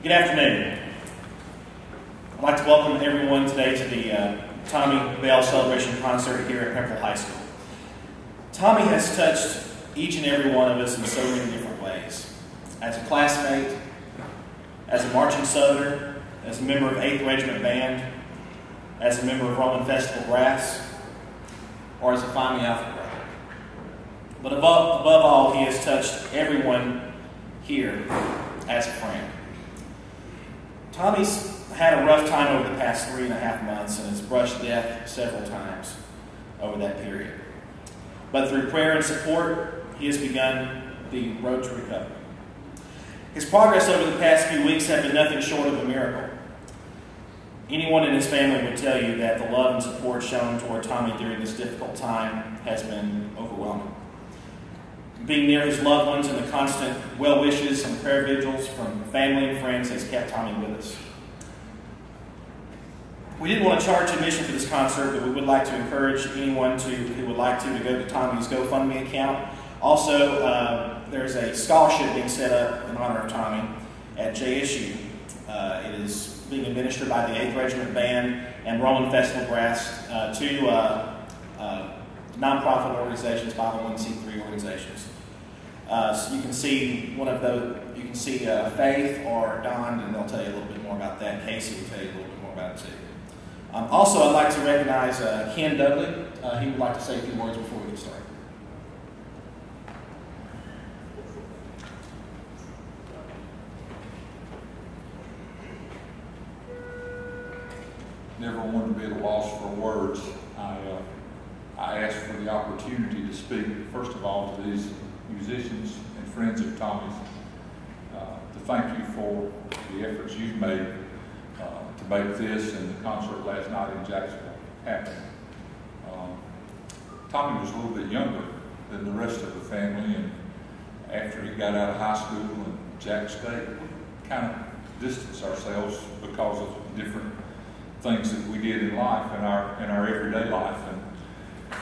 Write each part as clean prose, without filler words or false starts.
Good afternoon. I'd like to welcome everyone today to the Tommy Celebration concert here at Pepperell High School. Tommy has touched each and every one of us in so many different ways. As a classmate, as a marching southerner, as a member of 8th Regiment Band, as a member of Roman Festival Brass, or as a Phi Alpha brother. But above all, he has touched everyone here as a friend. Tommy's had a rough time over the past 3.5 months and has brushed death several times over that period. But through prayer and support, he has begun the road to recovery. His progress over the past few weeks has been nothing short of a miracle. Anyone in his family would tell you that the love and support shown toward Tommy during this difficult time has been overwhelming. Being near his loved ones and the constant well wishes and prayer vigils from family and friends has kept Tommy with us. We didn't want to charge admission for this concert, but we would like to encourage anyone who would like to go to Tommy's GoFundMe account. Also, there's a scholarship being set up in honor of Tommy at JSU. It is being administered by the 8th Regiment Band and Roman Festival Brass, two nonprofit organizations, 501c3 organizations. So you can see one of those. You can see Faith or Don, and they'll tell you a little bit more about that. Casey will tell you a little bit more about it too. Also, I'd like to recognize Ken Dudley. He would like to say a few words before we get started. Never wanted to be at a loss for words. I asked for the opportunity to speak, first of all, to these musicians and friends of Tommy's, to thank you for the efforts you've made to make this and the concert last night in Jacksonville happen. Tommy was a little bit younger than the rest of the family, and after he got out of high school in Jack State, we kind of distanced ourselves because of different things that we did in life, in our everyday life. And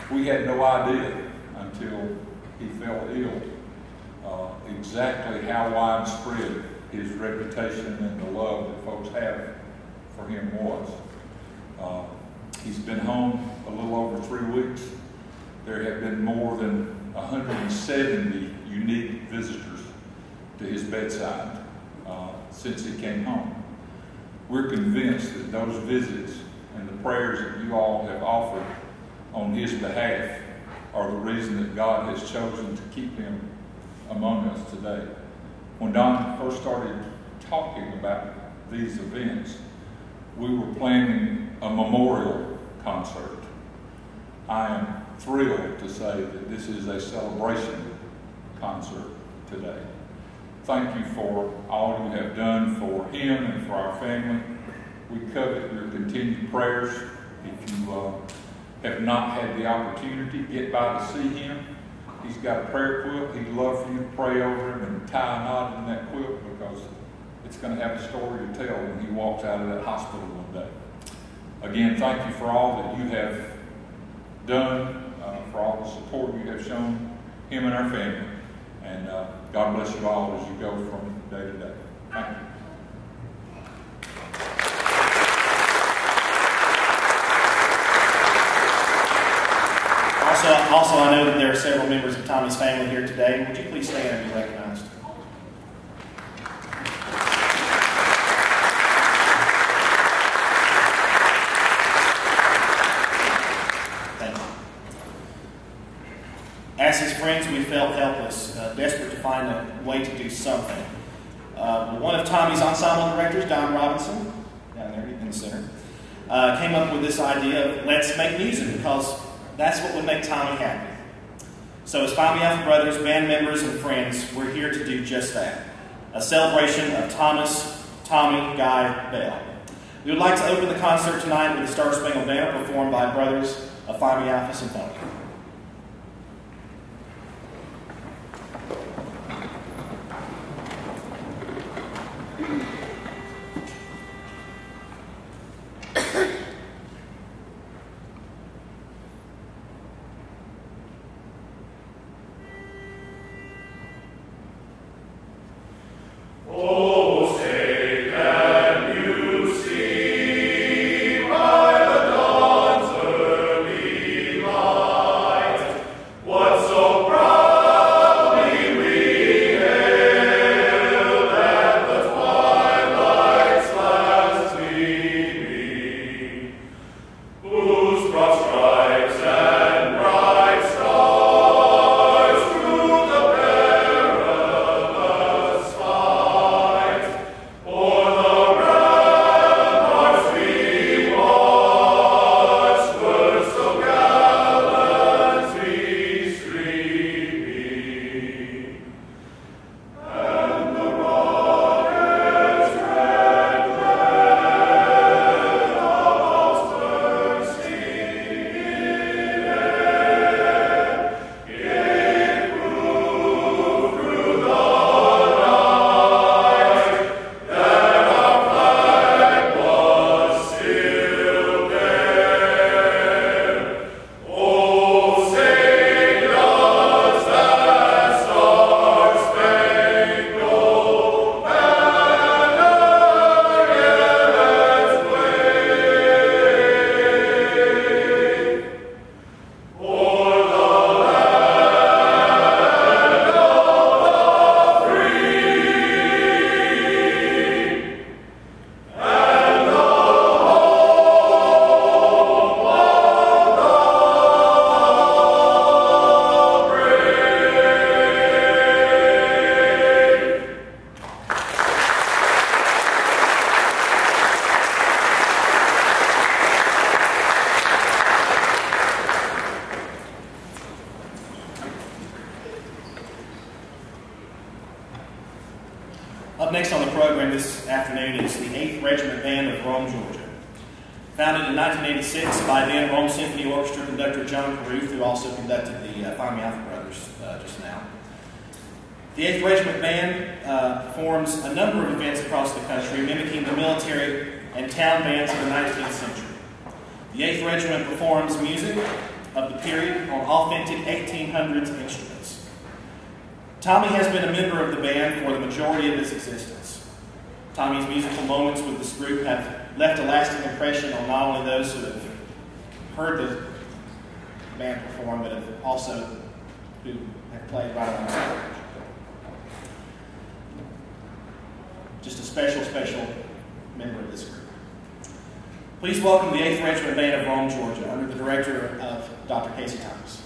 we had no idea until he fell ill exactly how widespread his reputation and the love that folks have for him was. He's been home a little over 3 weeks. There have been more than 170 unique visitors to his bedside since he came home. We're convinced that those visits and the prayers that you all have offered on his behalf are the reason that God has chosen to keep him among us today. When Don first started talking about these events, we were planning a memorial concert. I am thrilled to say that this is a celebration concert today. Thank you for all you have done for him and for our family. We covet your continued prayers. If you have not had the opportunity, get by to see him. He's got a prayer quilt. He'd love for you to pray over him and tie a knot in that quilt, because it's going to have a story to tell when he walks out of that hospital one day. Again, thank you for all that you have done, for all the support you have shown him and our family. And God bless you all as you go from day to day. Thank you. Also, I know that there are several members of Tommy's family here today. Would you please stand and be recognized? Thank you. As his friends, we felt helpless, desperate to find a way to do something. One of Tommy's ensemble directors, Don Robinson, down there in the center, came up with this idea of let's make music, because that's what would make Tommy happy. So as Phi Alpha brothers, band members, and friends, we're here to do just that. A celebration of Tommy Guy Bell. We would like to open the concert tonight with the Star Spangled Banner performed by brothers of Phi Alpha Symphony. Oh, say Up next on the program this afternoon is the 8th Regiment Band of Rome, Georgia. Founded in 1986 by then Rome Symphony Orchestra conductor John Carruth, who also conducted the Find Me Out Brothers just now. The 8th Regiment Band performs a number of events across the country, mimicking the military and town bands of the 19th century. The 8th Regiment performs music of the period on authentic 1800s instruments. Tommy has been a member of the band for the majority of its existence. Tommy's musical moments with this group have left a lasting impression on not only those who have heard the band perform, but also who have played right alongside. Just a special member of this group. Please welcome the 8th Regiment Band of Rome, Georgia, under the director of Dr. Casey Thomas.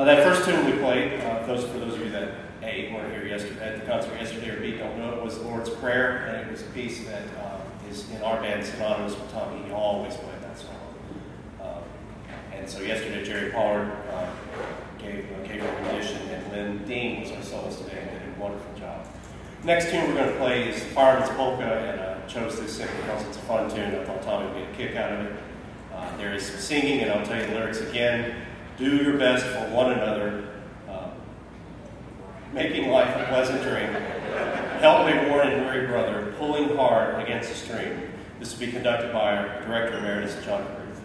That first tune we played, for those of you that weren't here yesterday at the concert yesterday or don't know it, was the Lord's Prayer, and it was a piece that is in our band synonymous with Tommy. He always played that song. And so yesterday Jerry Pollard gave a rendition, and Lynn Dean was our soloist today and did a wonderful job. Next tune we're going to play is Fireman's Polka, and I chose this simply because it's a fun tune. I thought Tommy would get a kick out of it. There is some singing, and I'll tell you the lyrics again. Do your best for one another, making life a pleasant dream. Help a worn and weary brother, pulling hard against the stream. This will be conducted by our Director Emeritus, John Carruth.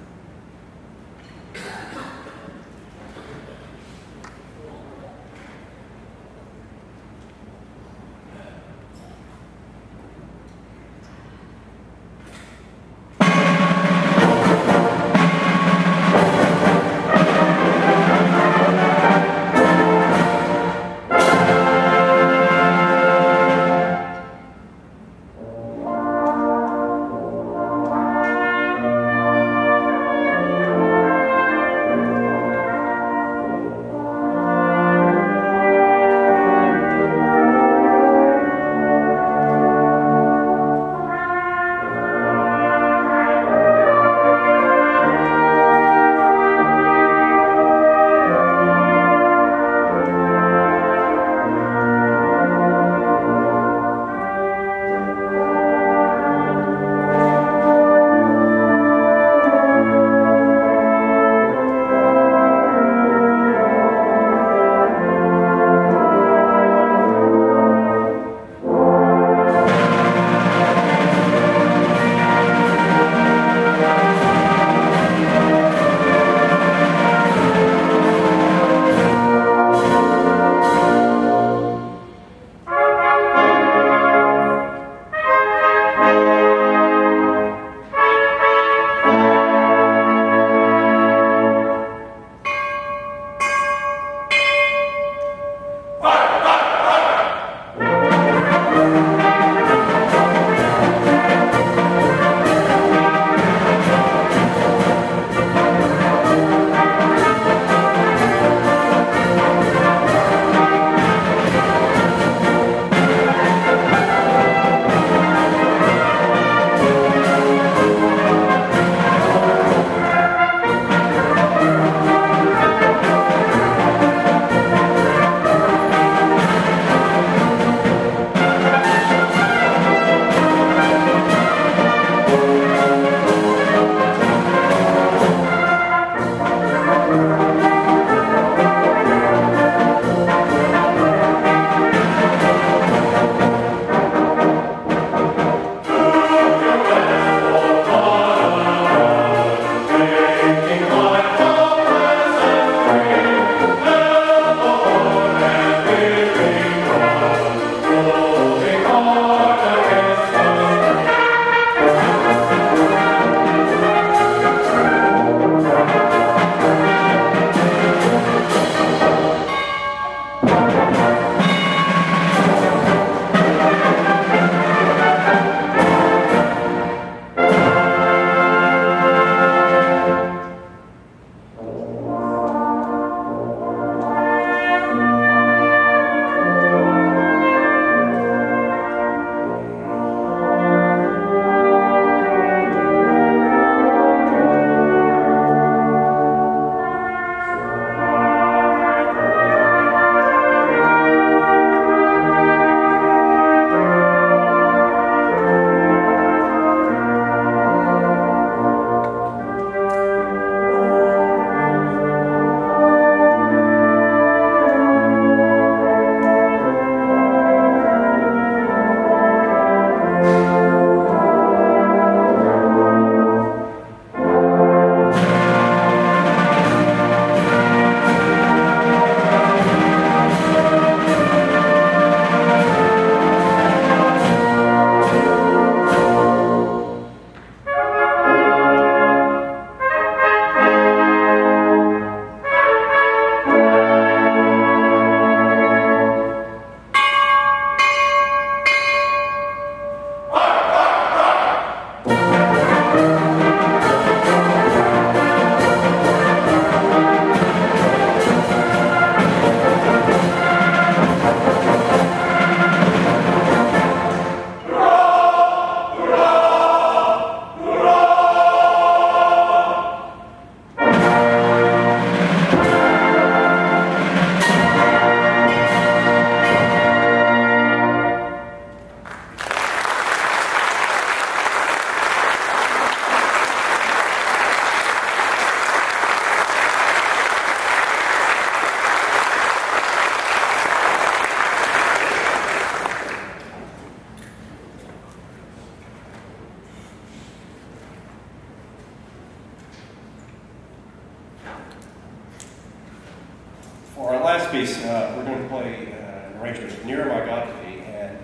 piece, we're going to play an arrangement of Nearer My God to Thee, and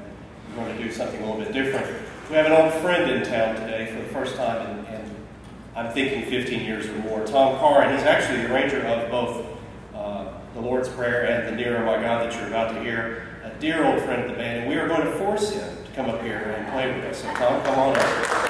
we're going to do something a little bit different. We have an old friend in town today for the first time in I'm thinking 15 years or more, Tom Carr, and he's actually the arranger of both the Lord's Prayer and the Nearer My God that you're about to hear. A dear old friend of the band, and we are going to force him to come up here and play with us. So Tom, come on up.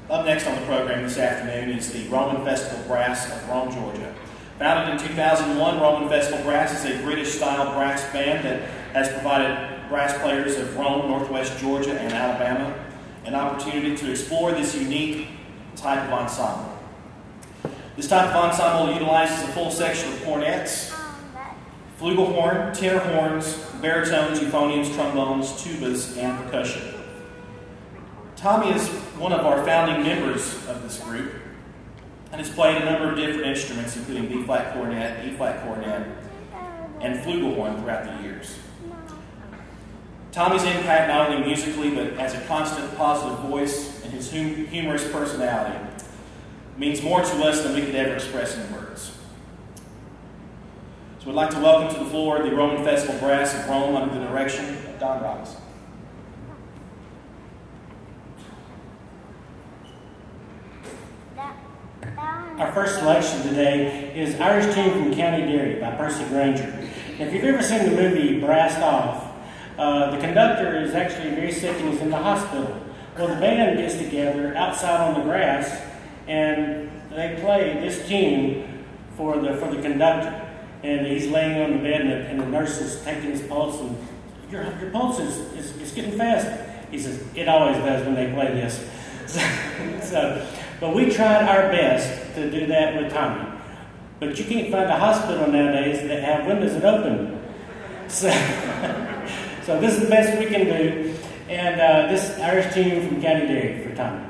Up next on the program this afternoon is the Roman Festival Brass of Rome, Georgia. Founded in 2001, Roman Festival Brass is a British-style brass band that has provided brass players of Rome, Northwest Georgia, and Alabama an opportunity to explore this unique type of ensemble. This type of ensemble utilizes a full section of cornets, flugelhorn, tenor horns, baritones, euphoniums, trombones, tubas, and percussion. Tommy is one of our founding members of this group and has played a number of different instruments, including B-flat cornet, E-flat cornet, and flugelhorn throughout the years. Tommy's impact not only musically, but as a constant positive voice and his humorous personality means more to us than we could ever express in words. So we'd like to welcome to the floor the Roman Festival Brass of Rome under the direction of Don Robinson. first selection today is Irish Tune from County Derry by Percy Granger. And if you've ever seen the movie Brassed Off, the conductor is actually very sick and he's in the hospital. Well, the band gets together outside on the grass and they play this tune for the conductor. And he's laying on the bed and the nurse is taking his pulse and your pulse is getting fast. He says, it always does when they play this. But we tried our best to do that with Tommy. But you can't find a hospital nowadays that have windows that open. So this is the best we can do. And this Irish Tune from County Derry for Tommy.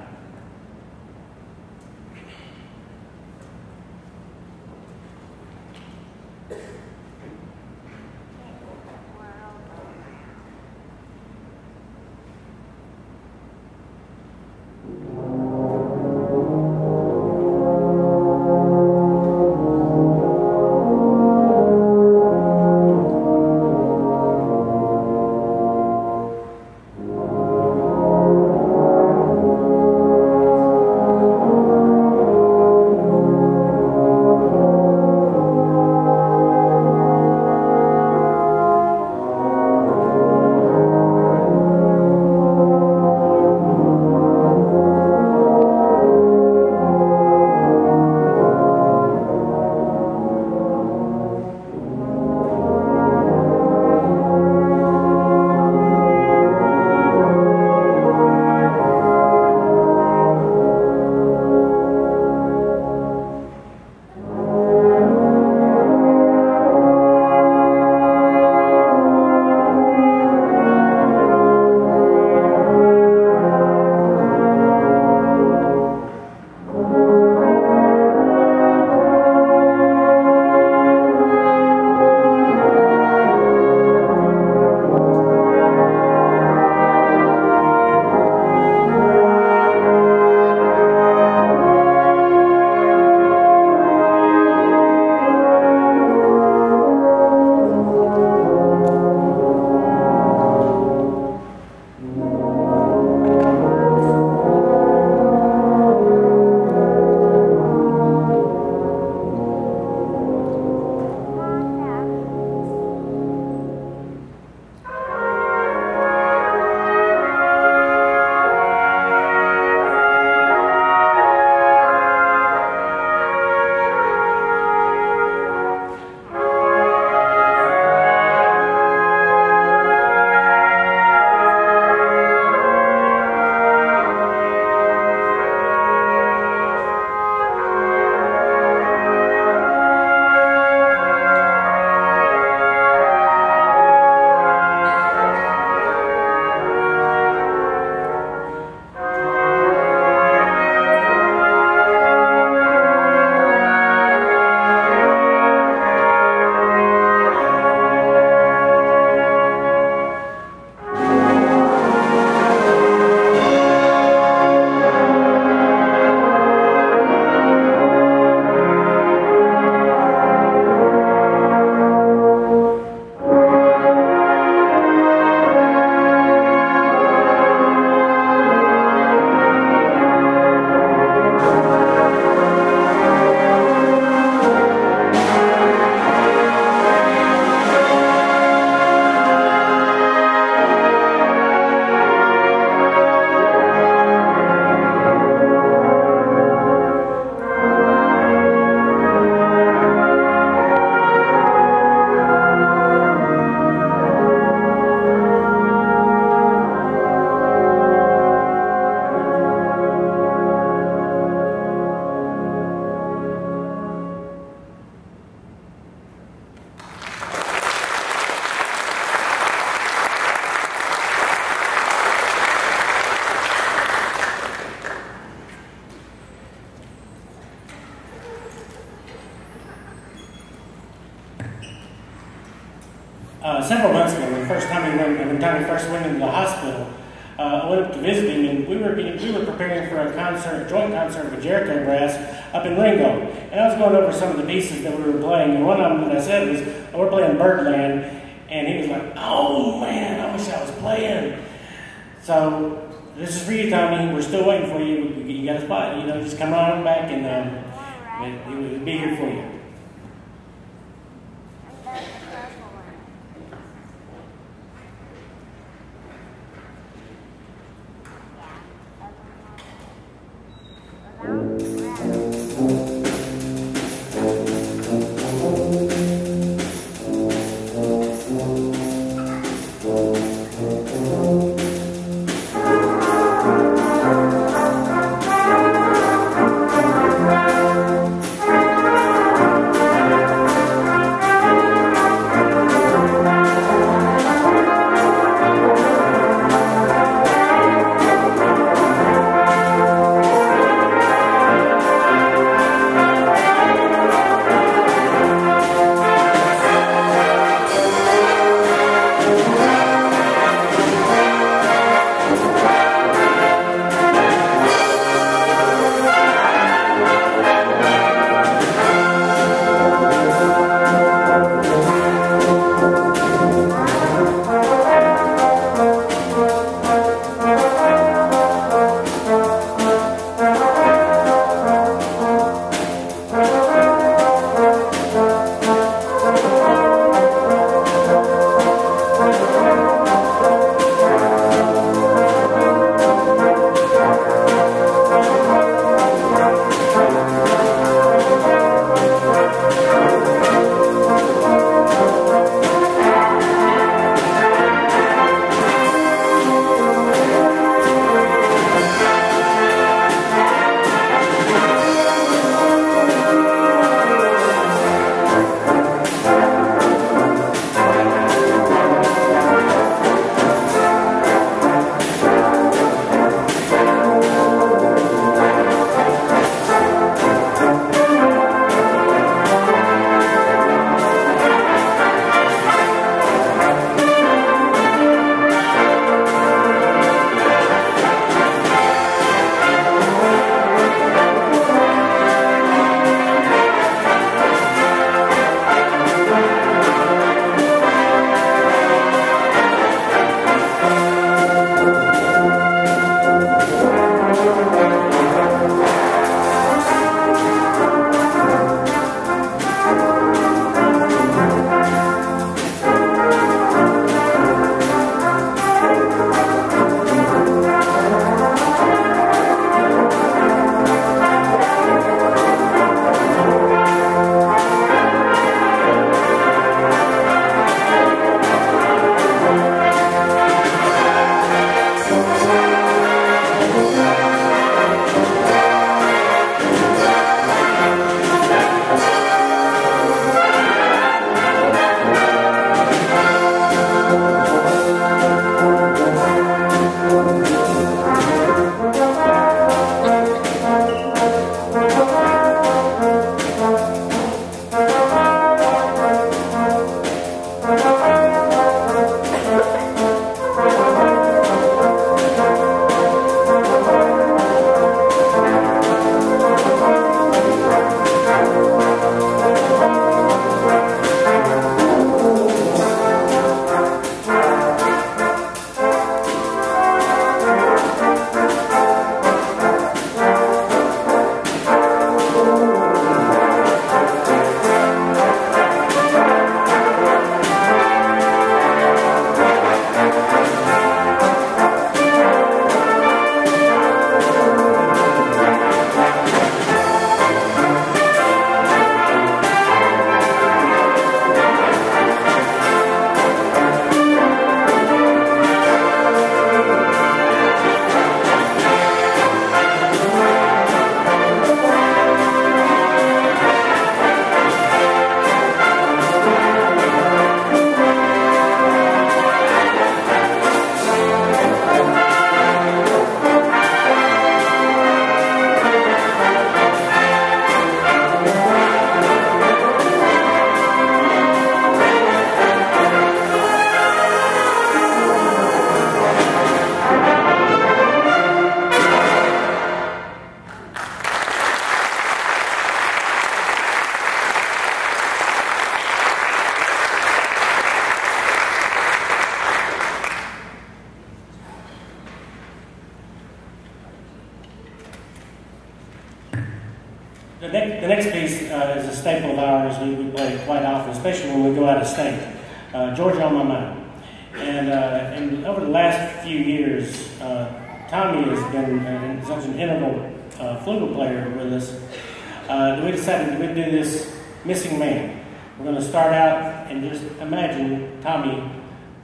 Several months ago, when Tommy first went into the hospital, I went up to visit him, and we were preparing for a joint concert with Jericho Brass up in Ringo. And I was going over some of the pieces that we were playing, and one of them that I said was, we're playing Birdland, and he was like, oh man, I wish I was playing. So this is for you, Tommy. We're still waiting for you. You got a spot, just come on back and We'll be here for you. staple of ours. We play it quite often, especially when we go out of state. Georgia on My Mind. And over the last few years, Tommy has been such an integral flute player with us that we decided we'd do this Missing Man. We're going to start out and just imagine Tommy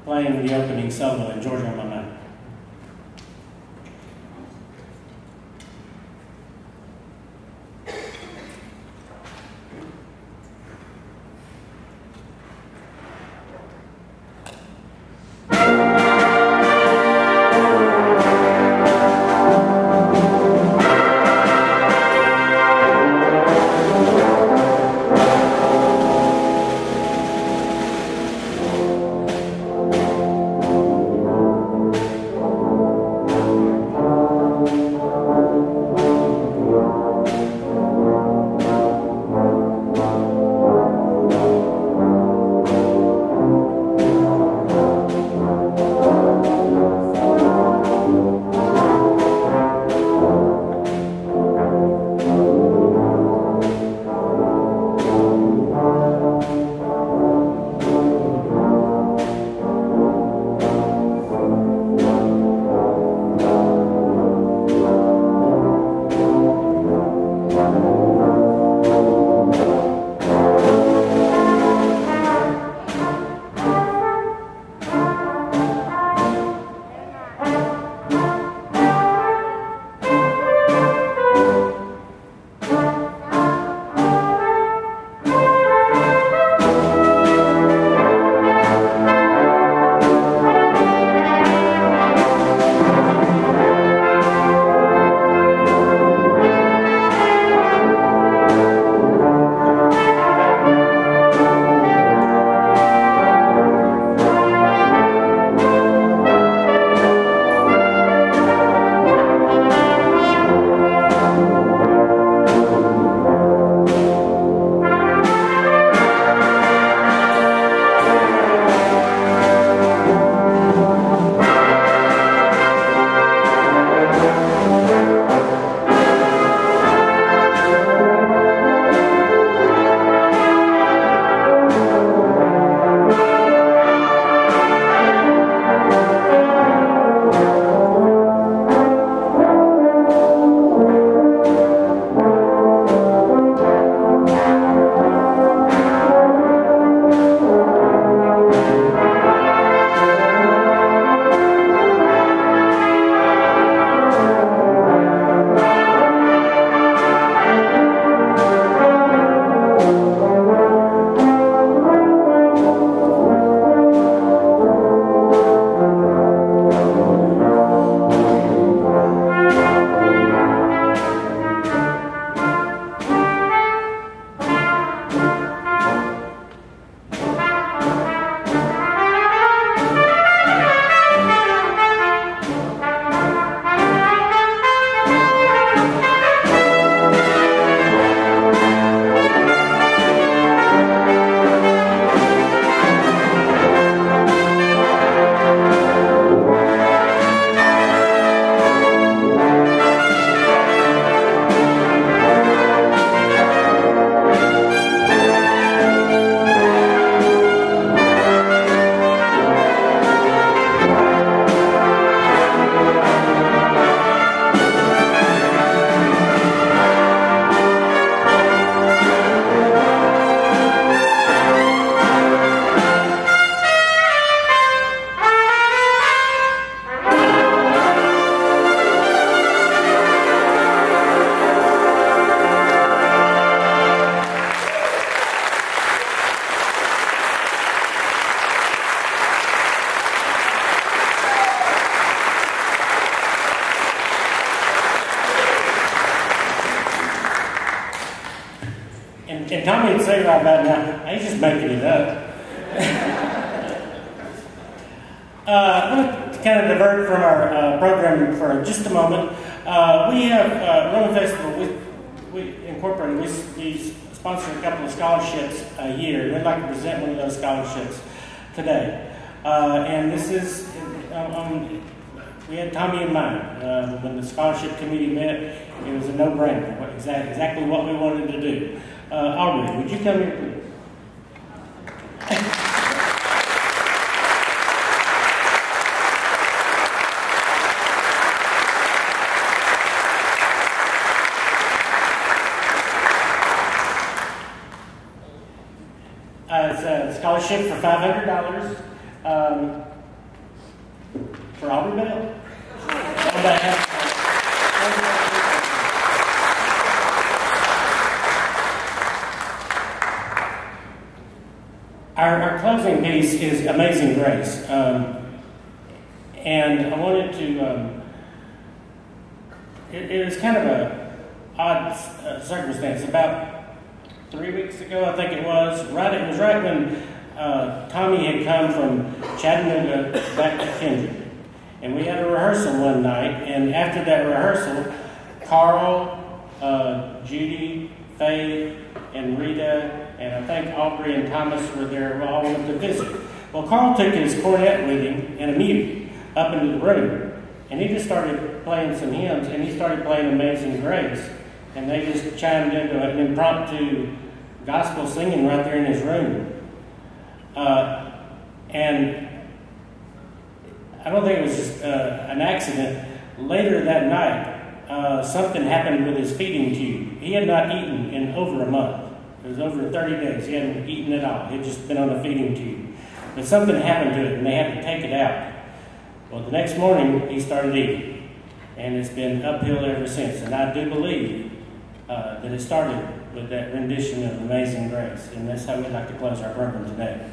playing the opening solo in Georgia on My Mind. And Tommy would say right about now, I ain't just making it up. I'm going to kind of divert from our programming for just a moment. We have Roman Festival. We incorporated, we sponsor a couple of scholarships a year. We'd like to present one of those scholarships today. And this is, we had Tommy in mind. When the scholarship committee met, it was a no-brainer, exactly what we wanted to do. Aubrey, would you come here, please? It's a scholarship for $500 for Aubrey Bell. On behalf Our closing piece is Amazing Grace. And I wanted to, it was kind of a odd circumstance. About 3 weeks ago, I think it was right when Tommy had come from Chattanooga back to Kendrick. And we had a rehearsal one night, and after that rehearsal, Carl, Judy, Faye, and Rita, and I think Aubrey and Thomas were there, all went to visit. Well, Carl took his cornet with him and a mute up into the room, and he just started playing some hymns, and he started playing Amazing Grace, and they just chimed into an impromptu gospel singing right there in his room. And I don't think it was just an accident. Later that night, something happened with his feeding tube. He had not eaten in over a month. It was over 30 days. He hadn't eaten at all. He had just been on a feeding tube. But something happened to it, and they had to take it out. Well, the next morning, he started eating. And it's been uphill ever since. And I do believe that it started with that rendition of Amazing Grace. And that's how we'd like to close our program today.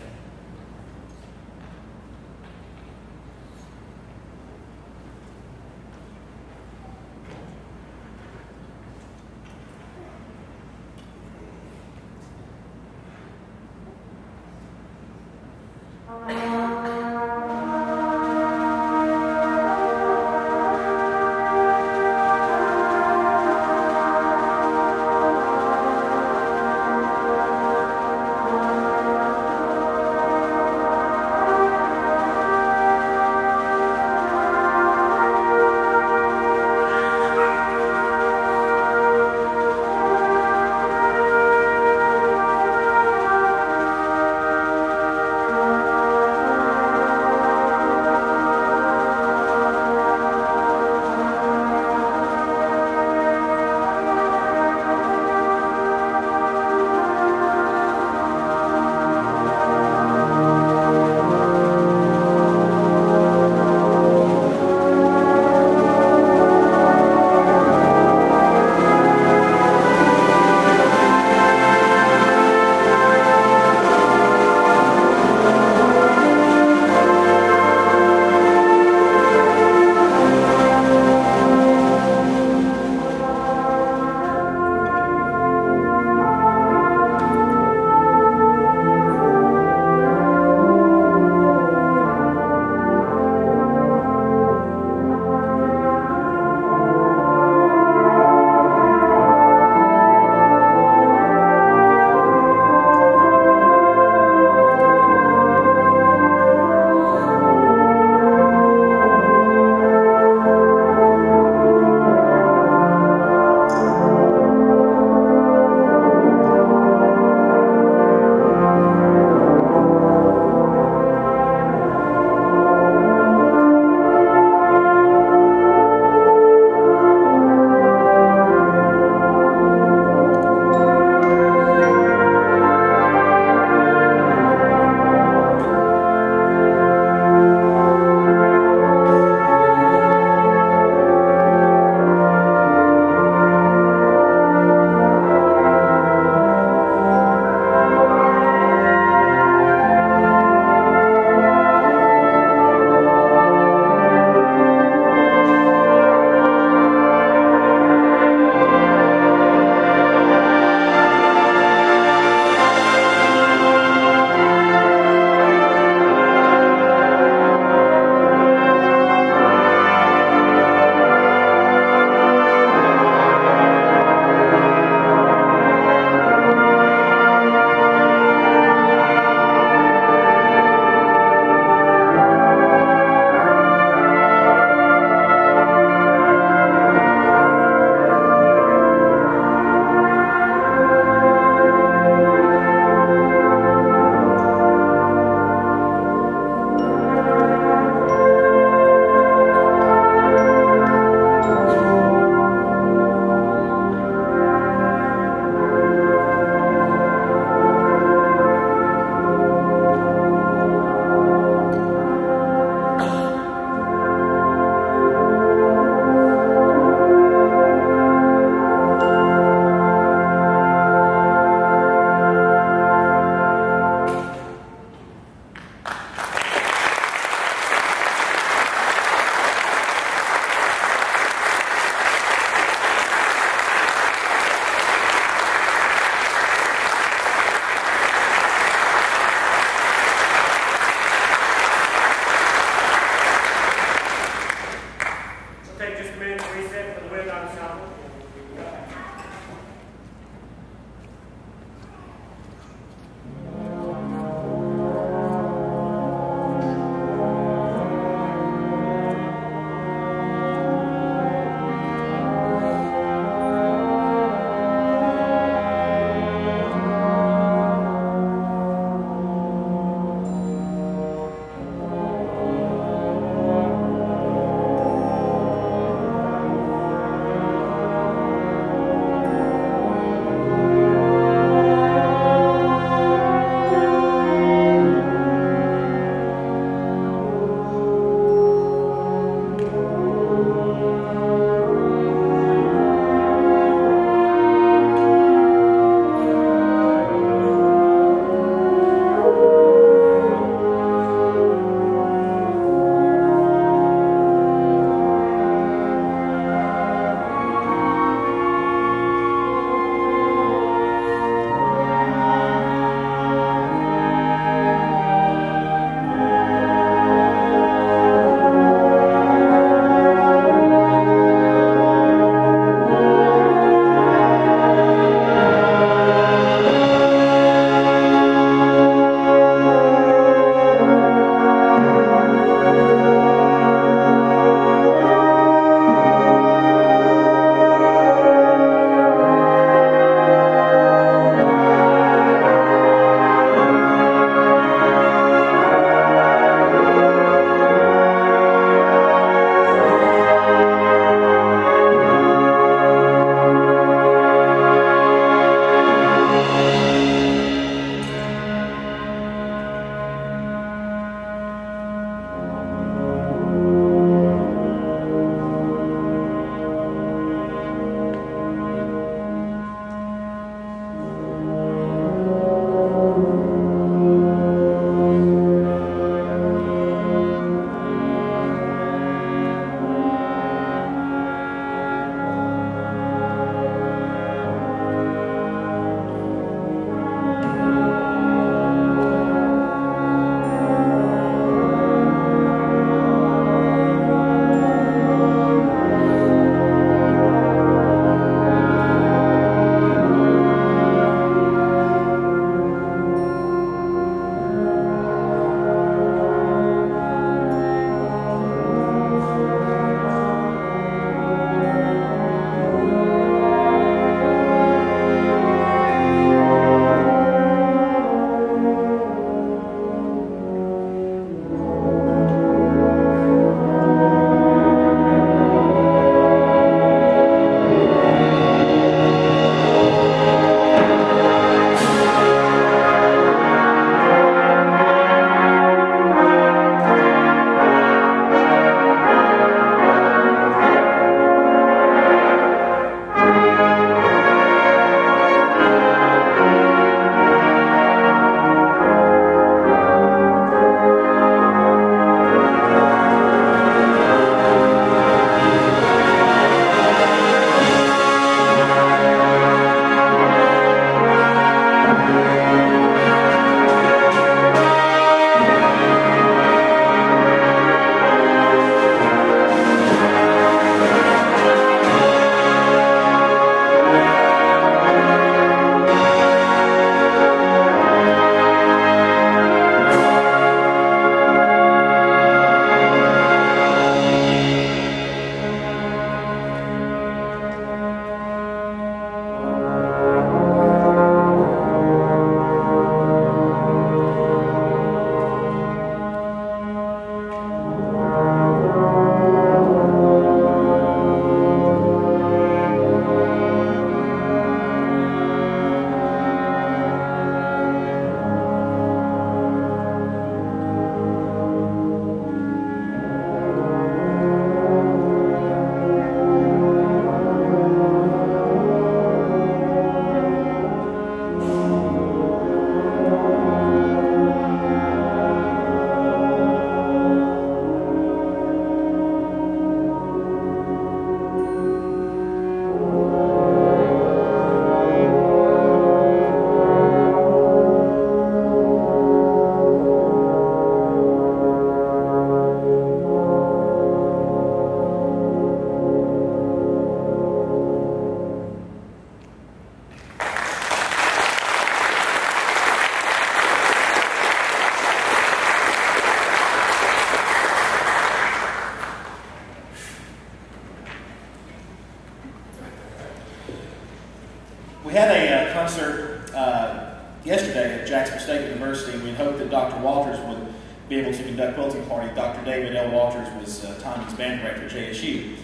at Jacksonville State University, and we hoped that Dr. Walters would be able to conduct quilting party. Dr. David L. Walters was Tommy's band director at JSU.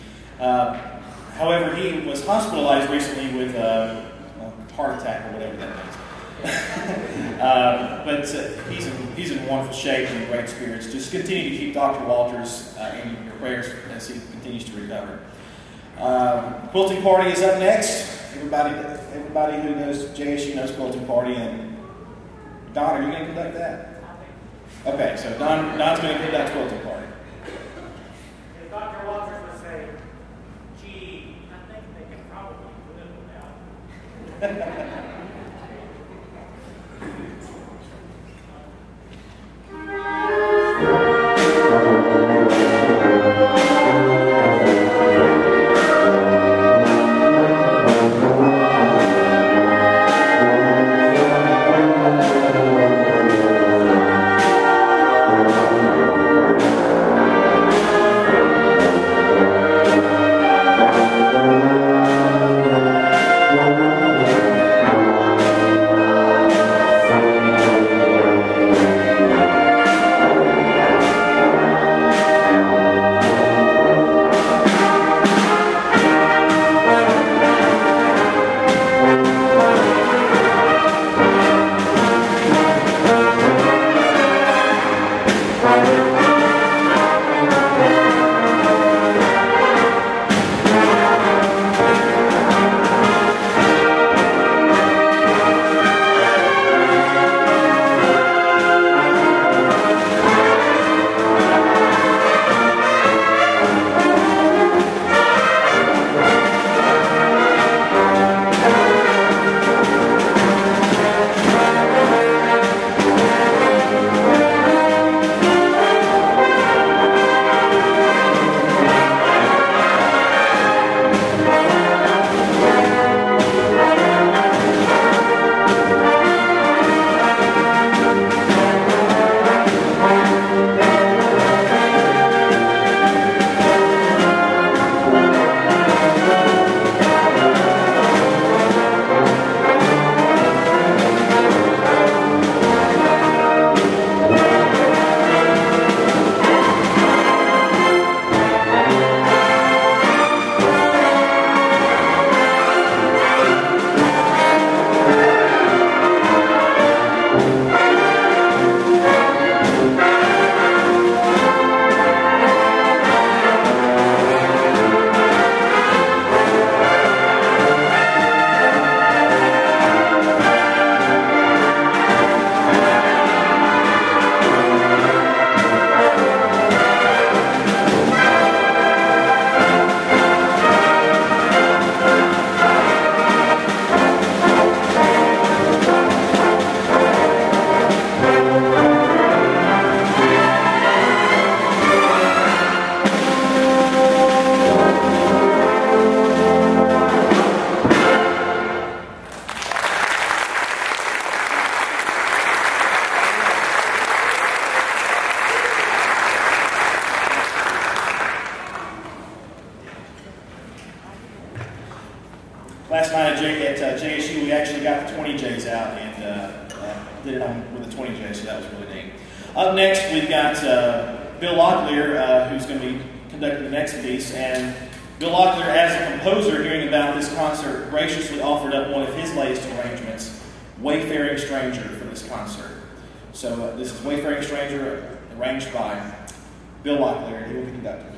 However, he was hospitalized recently with a heart attack or whatever that means. But he's in wonderful shape and in great spirits. Just continue to keep Dr. Walters in your prayers as he continues to recover. Quilting party is up next. Everybody who knows JSU knows quilting party. And Don, are you going to conduct that? Okay, so Don's going to conduct quilting party. If Dr. Walters would say, "Gee, I think they can probably live without." Last night at JSU, we actually got the 20Js out and did it with the 20J, so that was really neat. Up next, we've got Bill Locklear, who's going to be conducting the next piece. And Bill Locklear, as a composer, hearing about this concert, graciously offered up one of his latest arrangements, Wayfaring Stranger, for this concert. So this is Wayfaring Stranger, arranged by Bill Locklear, and he will be conducting it.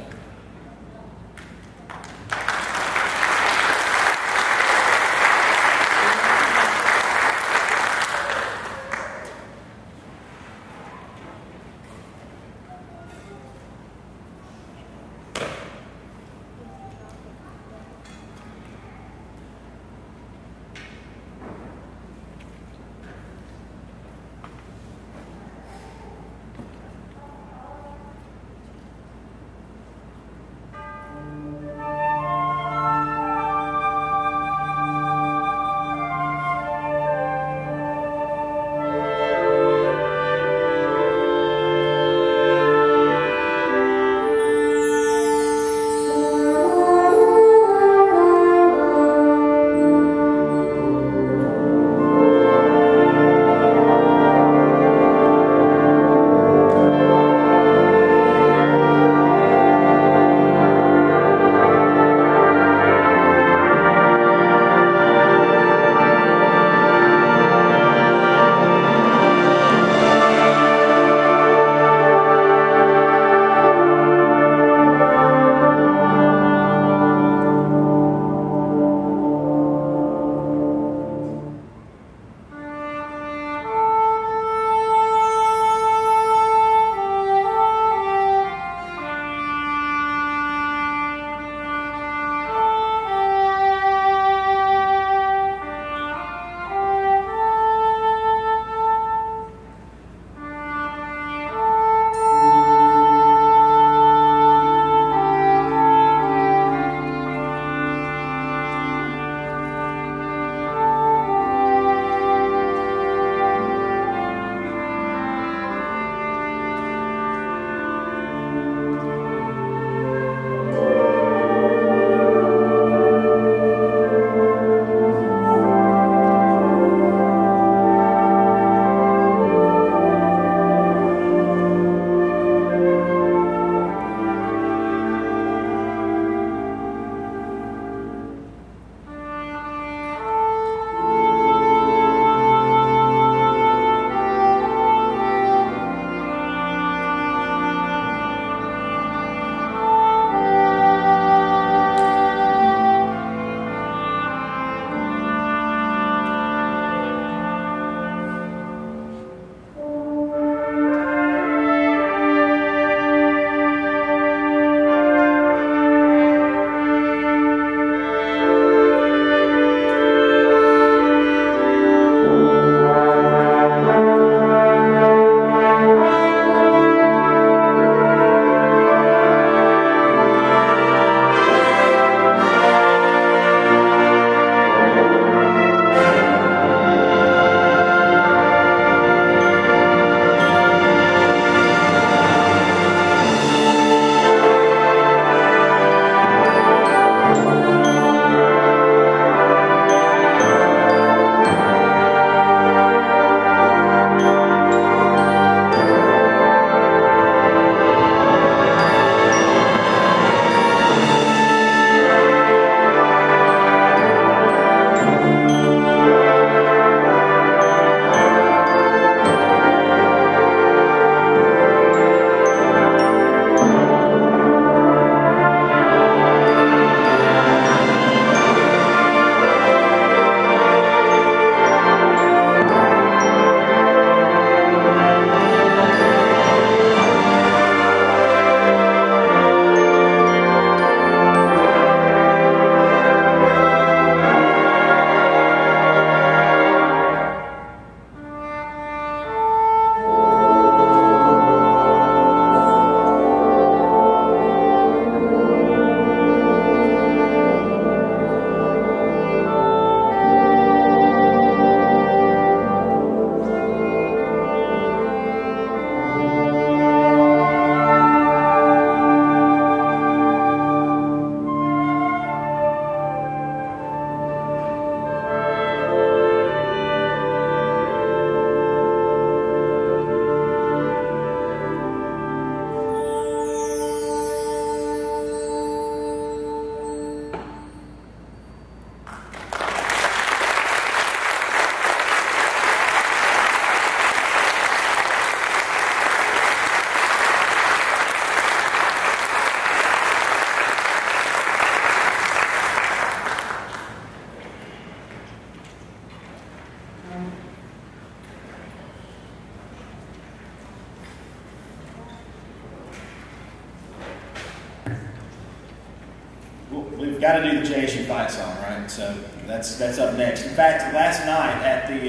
we've got to do the JSU fight song, right? So that's up next. In fact, last night at the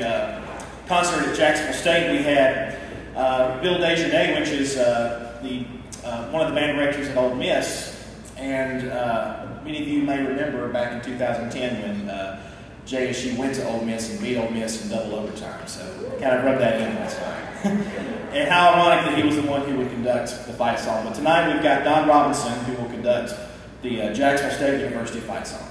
concert at Jacksonville State, we had Bill Desjardins, which is one of the band directors at Ole Miss, and many of you may remember back in 2010 when JSU went to Ole Miss and beat Ole Miss in double overtime. So kind of rubbed that in last night. And how ironic that he was the one who would conduct the fight song. But tonight we've got Don Robinson who will conduct the Jacksonville State University fight song.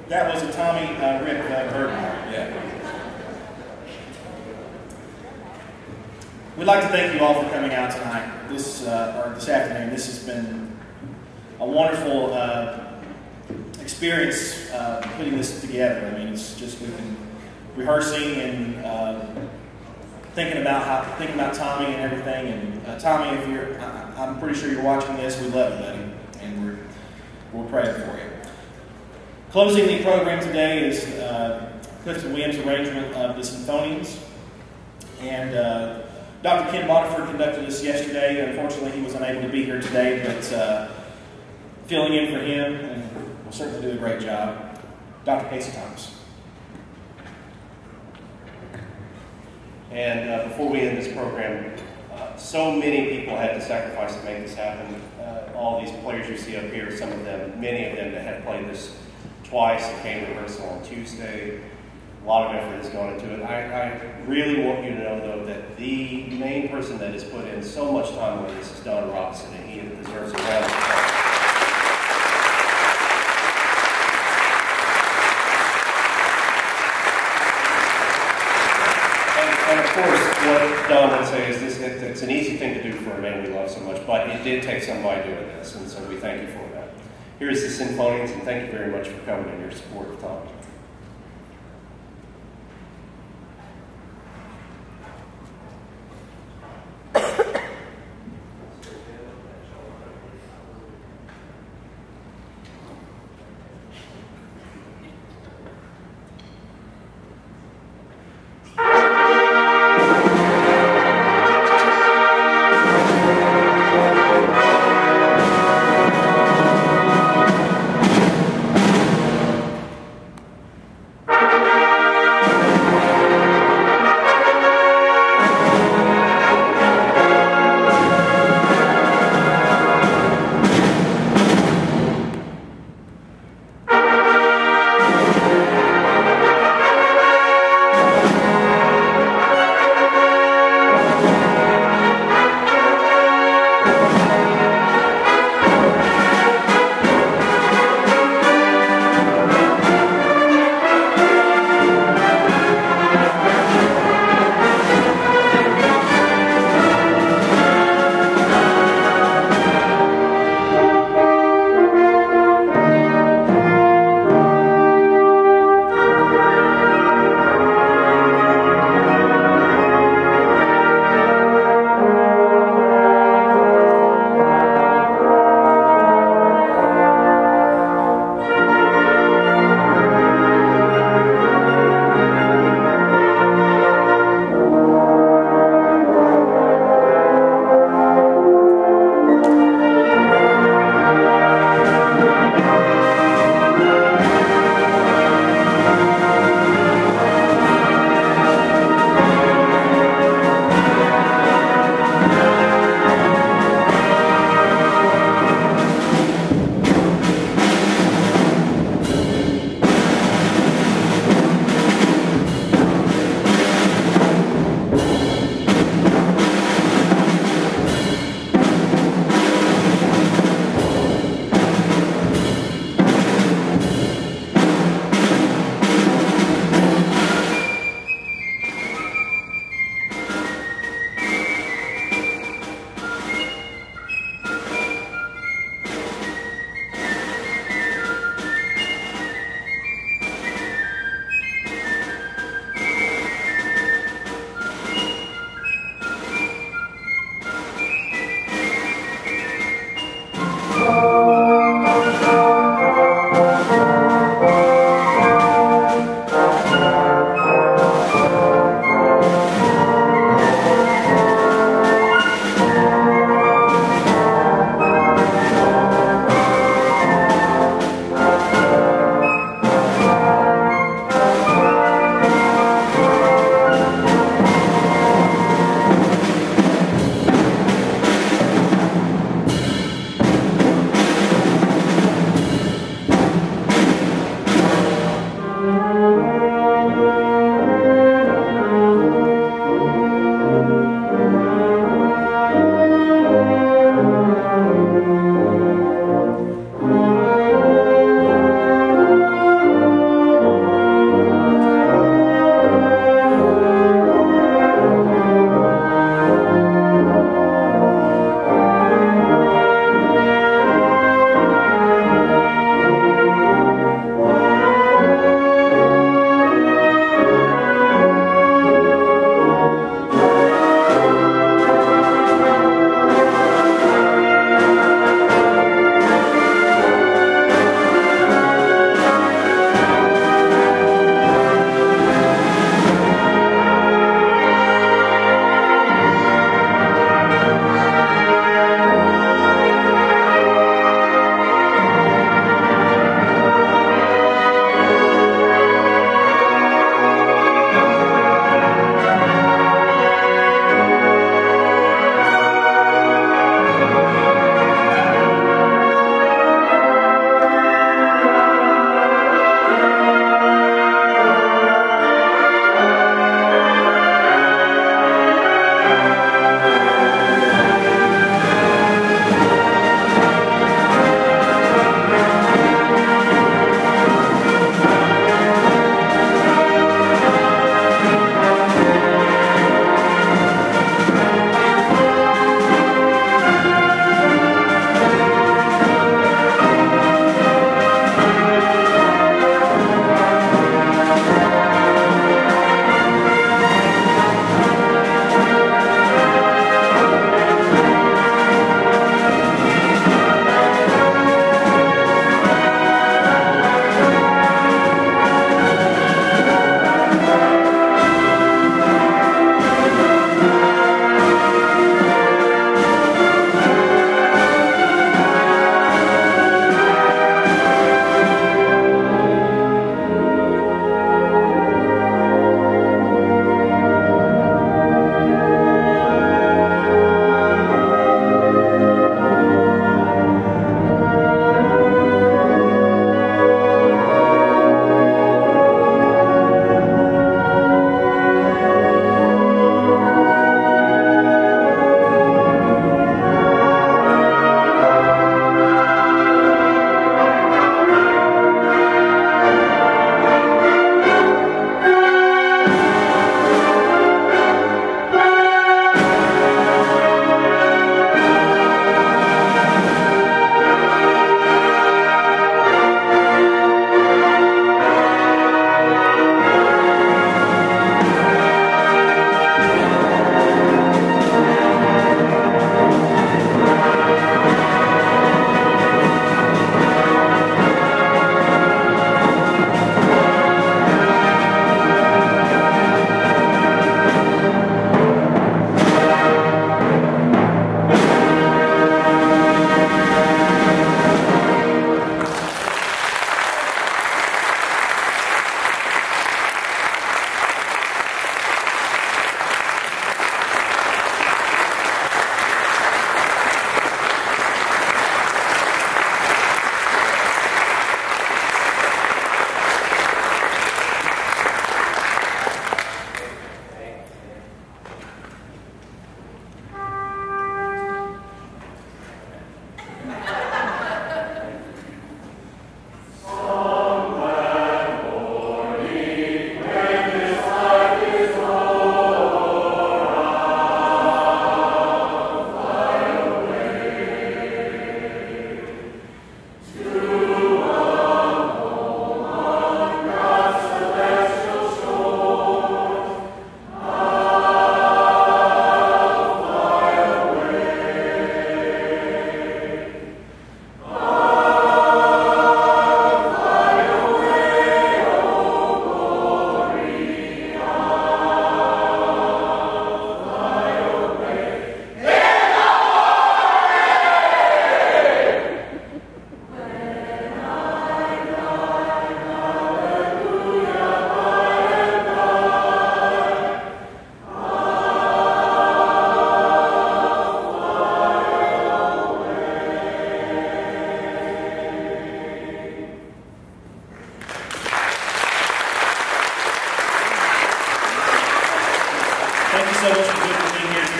That was a Tommy Rick Burton. Yeah. We'd like to thank you all for coming out tonight, this afternoon. This has been a wonderful experience putting this together. I mean, it's just we've been rehearsing and thinking about Tommy and everything. And Tommy, if I'm pretty sure you're watching this, we love you, buddy, and we're praying for you. Closing the program today is Clifton Williams' arrangement of the Symphonians. And Dr. Ken Boniford conducted this yesterday. Unfortunately, he was unable to be here today, but filling in for him, and will certainly do a great job, Dr. Casey Thomas. And before we end this program, so many people had to sacrifice to make this happen. All these players you see up here, some of them, many of them that have played this twice and came to rehearsal on Tuesday. A lot of effort has gone into it. I really want you to know, though, that the main person that has put in so much time on this is Don Robinson, and he deserves a round of applause. And of course, what Don would say is this: it's an easy thing to do for a man we love so much, but it did take somebody doing this, and so we thank you for that. Here is the Symphonians, and thank you very much for coming and your support of Tommy.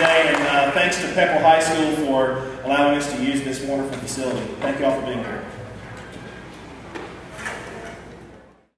today, and thanks to Pepperell High School for allowing us to use this wonderful facility. Thank you all for being here.